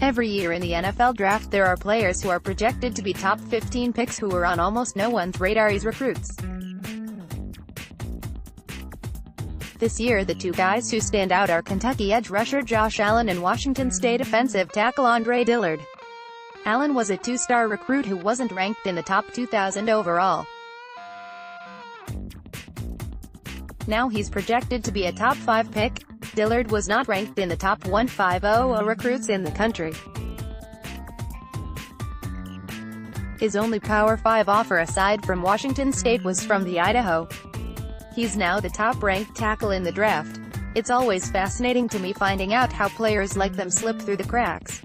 Every year in the NFL draft there are players who are projected to be top 15 picks who are on almost no one's radar as recruits. This year the two guys who stand out are Kentucky edge rusher Josh Allen and Washington State offensive tackle Andre Dillard. Allen was a two-star recruit who wasn't ranked in the top 2,000 overall. Now he's projected to be a top 5 pick. Dillard was not ranked in the top 150 recruits in the country. His only Power 5 offer aside from Washington State was from the Idaho. He's now the top-ranked tackle in the draft. It's always fascinating to me finding out how players like them slip through the cracks.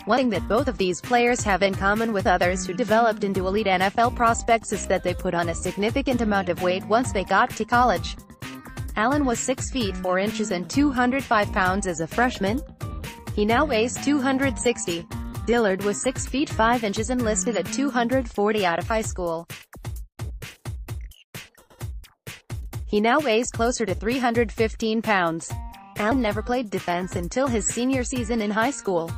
One thing that both of these players have in common with others who developed into elite NFL prospects is that they put on a significant amount of weight once they got to college. Allen was 6 feet 4 inches and 205 pounds as a freshman. He now weighs 260. Dillard was 6 feet 5 inches and listed at 240 out of high school. He now weighs closer to 315 pounds. Allen never played defense until his senior season in high school.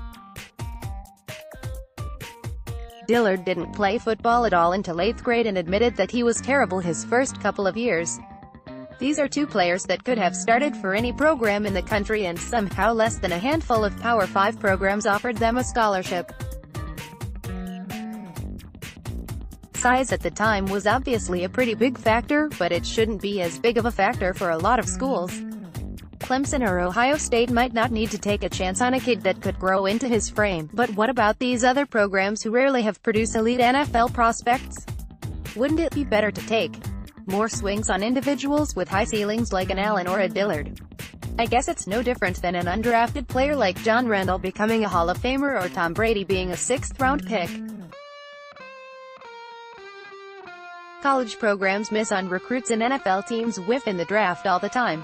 Dillard didn't play football at all until 8th grade and admitted that he was terrible his first couple of years. These are two players that could have started for any program in the country, and somehow less than a handful of Power 5 programs offered them a scholarship. Size at the time was obviously a pretty big factor, but it shouldn't be as big of a factor for a lot of schools. Clemson or Ohio State might not need to take a chance on a kid that could grow into his frame, but what about these other programs who rarely have produced elite NFL prospects? Wouldn't it be better to take more swings on individuals with high ceilings like an Allen or a Dillard? I guess it's no different than an undrafted player like John Randall becoming a Hall of Famer or Tom Brady being a 6th-round pick. College programs miss on recruits and NFL teams whiff in the draft all the time.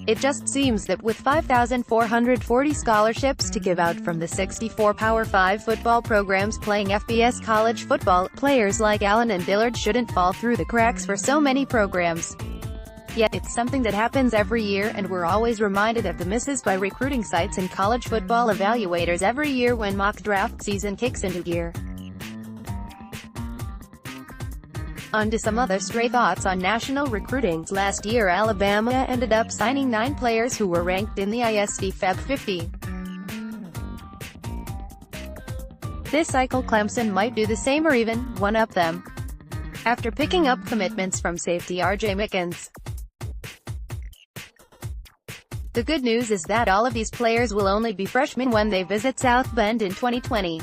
It just seems that with 5,440 scholarships to give out from the 64 Power 5 football programs playing FBS college football, players like Allen and Dillard shouldn't fall through the cracks for so many programs. Yet, it's something that happens every year, and we're always reminded of the misses by recruiting sites and college football evaluators every year when mock draft season kicks into gear. On to some other stray thoughts on national recruiting. Last year Alabama ended up signing 9 players who were ranked in the ISD Fab 50. This cycle Clemson might do the same or even one-up them, after picking up commitments from safety R.J. Mickens. The good news is that all of these players will only be freshmen when they visit South Bend in 2020.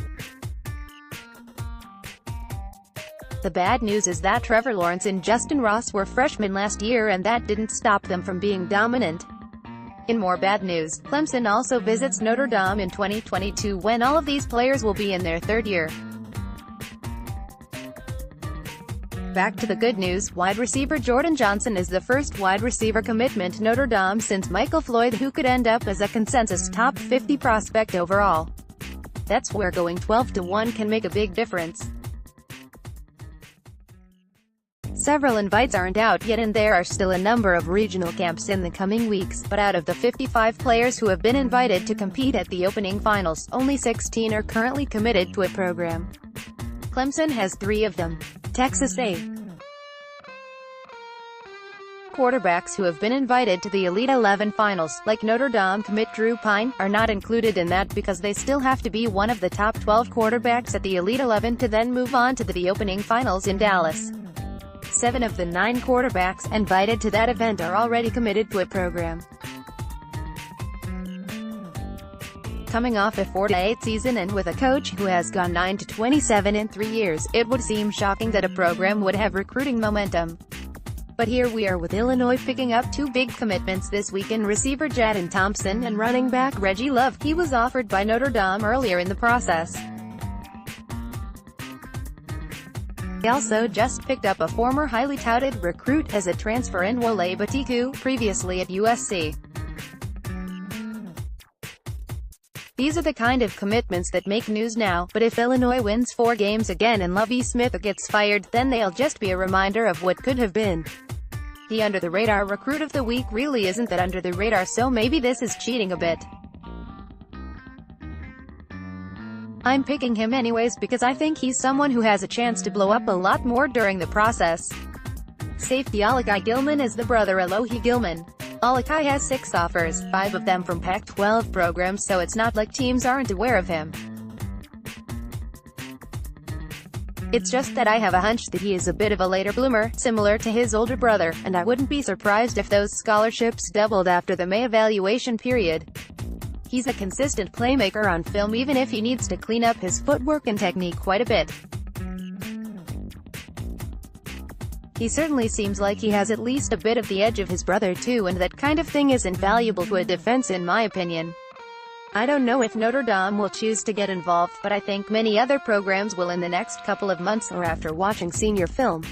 The bad news is that Trevor Lawrence and Justin Ross were freshmen last year, and that didn't stop them from being dominant. In more bad news, Clemson also visits Notre Dame in 2022 when all of these players will be in their 3rd year. Back to the good news, wide receiver Jordan Johnson is the first wide receiver commitment Notre Dame since Michael Floyd, who could end up as a consensus top 50 prospect overall. That's where going 12-1 can make a big difference. Several invites aren't out yet, and there are still a number of regional camps in the coming weeks, but out of the 55 players who have been invited to compete at the opening finals, only 16 are currently committed to a program. Clemson has 3 of them. Texas A. Quarterbacks who have been invited to the Elite 11 finals, like Notre Dame commit Drew Pine, are not included in that because they still have to be one of the top 12 quarterbacks at the Elite 11 to then move on to the opening finals in Dallas. 7 of the 9 quarterbacks invited to that event are already committed to a program. Coming off a 4-8 season and with a coach who has gone 9-27 in 3 years, it would seem shocking that a program would have recruiting momentum. But here we are with Illinois picking up 2 big commitments this week in receiver Jadon Thompson and running back Reggie Love. He was offered by Notre Dame earlier in the process. They also just picked up a former highly touted recruit as a transfer in Wole Batiku, previously at USC. These are the kind of commitments that make news now, but if Illinois wins 4 games again and Lovie Smith gets fired, then they'll just be a reminder of what could have been. The under-the-radar recruit of the week really isn't that under the radar, so maybe this is cheating a bit. I'm picking him anyways because I think he's someone who has a chance to blow up a lot more during the process. Safety Alakai Gilman is the brother Alohi Gilman. Alakai has 6 offers, 5 of them from Pac-12 programs, so it's not like teams aren't aware of him. It's just that I have a hunch that he is a bit of a later bloomer, similar to his older brother, and I wouldn't be surprised if those scholarships doubled after the May evaluation period. He's a consistent playmaker on film even if he needs to clean up his footwork and technique quite a bit. He certainly seems like he has at least a bit of the edge of his brother too, and that kind of thing is invaluable to a defense in my opinion. I don't know if Notre Dame will choose to get involved, but I think many other programs will in the next couple of months or after watching senior film.